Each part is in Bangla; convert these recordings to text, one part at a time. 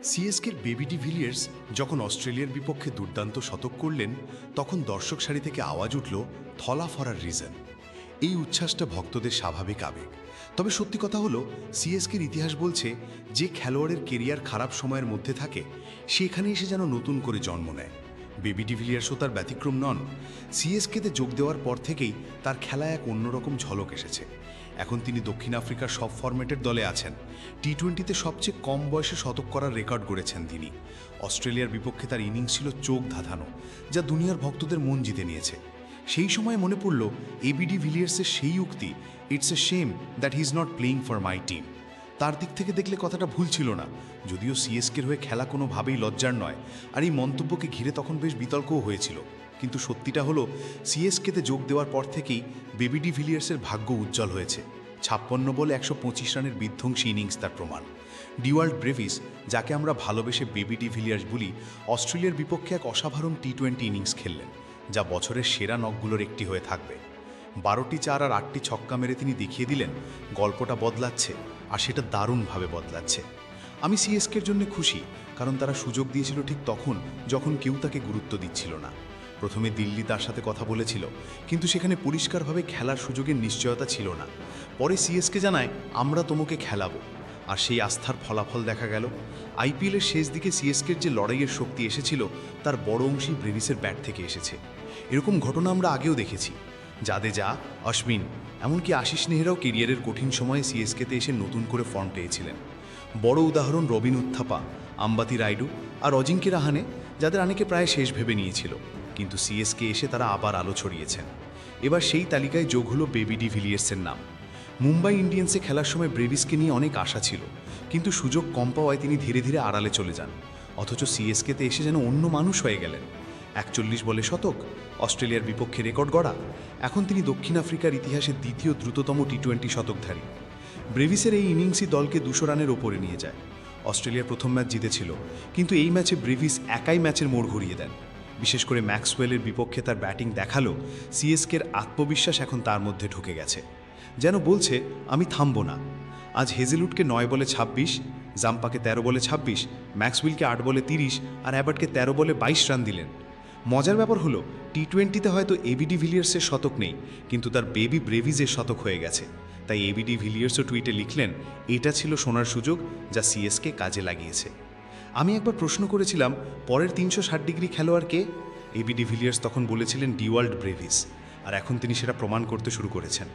সিএসকের বেবি ডিভিলিয়ার্স যখন অস্ট্রেলিয়ার বিপক্ষে দুর্দান্ত শতক করলেন, তখন দর্শক সারি থেকে আওয়াজ উঠল থলা ফরার রিজন। এই উচ্ছ্বাসটা ভক্তদের স্বাভাবিক আবেগ। তবে সত্যি কথা হলো, সিএসকের ইতিহাস বলছে যে খেলোয়াড়ের কেরিয়ার খারাপ সময়ের মধ্যে থাকে, সেখানে এসে যেন নতুন করে জন্ম নেয়। বেবি ডিভিলিয়ার্সও তার ব্যতিক্রম নন। সিএসকেতে যোগ দেওয়ার পর থেকেই তার খেলায় এক অন্যরকম ঝলক এসেছে। এখন তিনি দক্ষিণ আফ্রিকার সব ফরম্যাটের দলে আছেন। টি-20তে সবচেয়ে কম বয়সে শতক করার রেকর্ড গড়েছেন তিনি। অস্ট্রেলিয়ার বিপক্ষে তার ইনিংস ছিল চোখ ধাঁধানো, যা দুনিয়ার ভক্তদের মন জিতে নিয়েছে। সেই সময় মনে পড়ল এবি ডিভিলিয়ার্সের সেই উক্তি, it's a shame that he is not playing for my team. তার দিক থেকে দেখলে কথাটা ভুল ছিল না, যদিও সিএসকের হয়ে খেলা কোনোভাবেই লজ্জার নয়। আর এই মন্তব্যকে ঘিরে তখন বেশ বিতর্কও হয়েছিল। কিন্তু সত্যিটা হলো, সিএসকেতে যোগ দেওয়ার পর থেকেই বেবি ডিভিলিয়ার্সের ভাগ্য উজ্জ্বল হয়েছে। 56 বলে 125 রানের বিধ্বংসী ইনিংস তার প্রমাণ। ডিওয়াল্ড ব্রেভিস, যাকে আমরা ভালোবেসে বেবি ডিভিলিয়ার্স বলি, অস্ট্রেলিয়ার বিপক্ষে এক অসাধারণ টি-20 ইনিংস খেললেন, যা বছরের সেরা নকগুলোর একটি হয়ে থাকবে। 12টি চার আর 8টি ছক্কা মেরে তিনি দেখিয়ে দিলেন গল্পটা বদলাচ্ছে, আর সেটা দারুণভাবে বদলাচ্ছে। আমি সিএসকের জন্য খুশি, কারণ তারা সুযোগ দিয়েছিল ঠিক তখন যখন কেউ তাকে গুরুত্ব দিচ্ছিল না। প্রথমে দিল্লি তার সাথে কথা বলেছিল, কিন্তু সেখানে পরিষ্কারভাবে খেলার সুযোগের নিশ্চয়তা ছিল না। পরে সিএসকে জানায়, আমরা তোমাকে খেলাবো, আর সেই আস্থার ফলাফল দেখা গেল। আইপিএলের শেষ দিকে সিএসকের যে লড়াইয়ের শক্তি এসেছিল, তার বড় অংশই ব্রেভিসের ব্যাট থেকে এসেছে। এরকম ঘটনা আমরা আগেও দেখেছি। জাদেজা, অশ্বিন, এমনকি আশিস নেহরাও কেরিয়ারের কঠিন সময়ে সিএসকেতে এসে নতুন করে ফর্ম পেয়েছিলেন। বড় উদাহরণ রবিন উত্থাপা, আম্বাতি রাইডু আর অজিঙ্ক্য রাহানে, যাদের অনেকে প্রায় শেষ ভেবে নিয়েছিল, কিন্তু সিএসকে এসে তারা আবার আলো ছড়িয়েছেন। এবার সেই তালিকায় যোগ হলো বেবি ডিভিলিয়ার্সের নাম। মুম্বাই ইন্ডিয়ান্সে খেলার সময় ব্রেভিসকে নিয়ে অনেক আশা ছিল, কিন্তু সুযোগ কম পাওয়ায় তিনি ধীরে ধীরে আড়ালে চলে যান। অথচ সিএসকেতে এসে যেন অন্য মানুষ হয়ে গেলেন। 41 বলে শতক, অস্ট্রেলিয়ার বিপক্ষে রেকর্ড গড়া। এখন তিনি দক্ষিণ আফ্রিকার ইতিহাসে দ্বিতীয় দ্রুততম টি-20 শতকধারী। ব্রেভিসের এই ইনিংসই দলকে 200 রানের ওপরে নিয়ে যায়। অস্ট্রেলিয়া প্রথম ম্যাচ জিতেছিল, কিন্তু এই ম্যাচে ব্রেভিস একাই ম্যাচের মোড় ঘুরিয়ে দেন। বিশেষ করে ম্যাক্সওয়েলের বিপক্ষে তার ব্যাটিং দেখালো সিএসকের আত্মবিশ্বাস এখন তার মধ্যে ঢুকে গেছে। যেন বলছে, আমি থামব না। আজ হেজেলউডকে 9 বলে 26, জাম্পাকে 13 বলে 26, ম্যাক্সওয়েলকে 8 বলে 30 আর অ্যাবার্টকে 13 বলে 22 রান দিলেন। মজার ব্যাপার হলো, টি-20তে হয়তো এবি ডিভিলিয়ার্সের শতক নেই, কিন্তু তার বেবি ব্রেভিসের শতক হয়ে গেছে। তাই এবি ডিভিলিয়ার্সও টুইটে লিখলেন, এটা ছিল সোনার সুযোগ, যা সিএসকে কাজে লাগিয়েছে। আমি একবার প্রশ্ন করেছিলাম, পরের 360 ডিগ্রি খেলোয়াড় কে? এবি ডিভিলিয়ার্স তখন বলেছিলেন ডিওয়াল্ড ব্রেভিস, আর এখন তিনি সেটা প্রমাণ করতে শুরু করেছেন।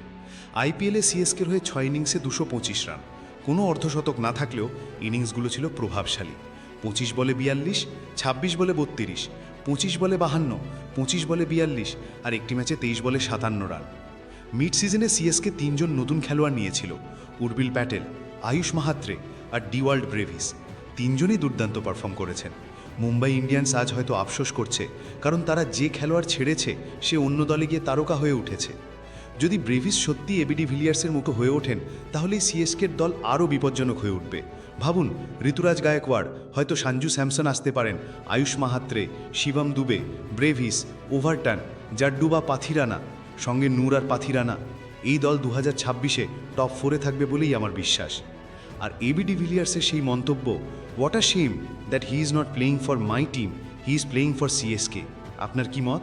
আইপিএলে সিএসকের হয়ে 6 ইনিংসে 225 রান। কোনো অর্ধশতক না থাকলেও ইনিংসগুলো ছিল প্রভাবশালী। 25 বলে 42, 26 বলে 32, 25 বলে 52, 25 বলে 42 আর একটি ম্যাচে 23 বলে 57 রান। মিড সিজনে সিএসকে 3 জন নতুন খেলোয়াড় নিয়েছিল, উর্বিল প্যাটেল, আয়ুষ মাহাত্রে আর ডিওয়াল্ড ব্রেভিস। 3 জনই দুর্দান্ত পারফর্ম করেছেন। মুম্বাই ইন্ডিয়ান্স আজ হয়তো আফসোস করছে, কারণ তারা যে খেলোয়াড় ছেড়েছে সে অন্য দলে গিয়ে তারকা হয়ে উঠেছে। যদি ব্রেভিস সত্যি এবি ডিভিলিয়ার্সের মতো হয়ে ওঠেন, তাহলেই সিএসকের দল আরও বিপজ্জনক হয়ে উঠবে। ভাবুন, ঋতুরাজ গায়কোয়াড়, হয়তো সঞ্জু স্যামসন আসতে পারেন, আয়ুষ মাহাত্রে, শিবম দুবে, ব্রেভিস, ওভারটন, জাড্ডু বা পাথিরানা, সঙ্গে নূর আর পাথিরানা। এই দল 2026-এ টপ 4-এ থাকবে বলেই আমার বিশ্বাস। আর এবি ডিভিলিয়ার্সের সেই মন্তব্য, what a shame that he is not playing for my team, he is playing for CSK. আপনার কি মত?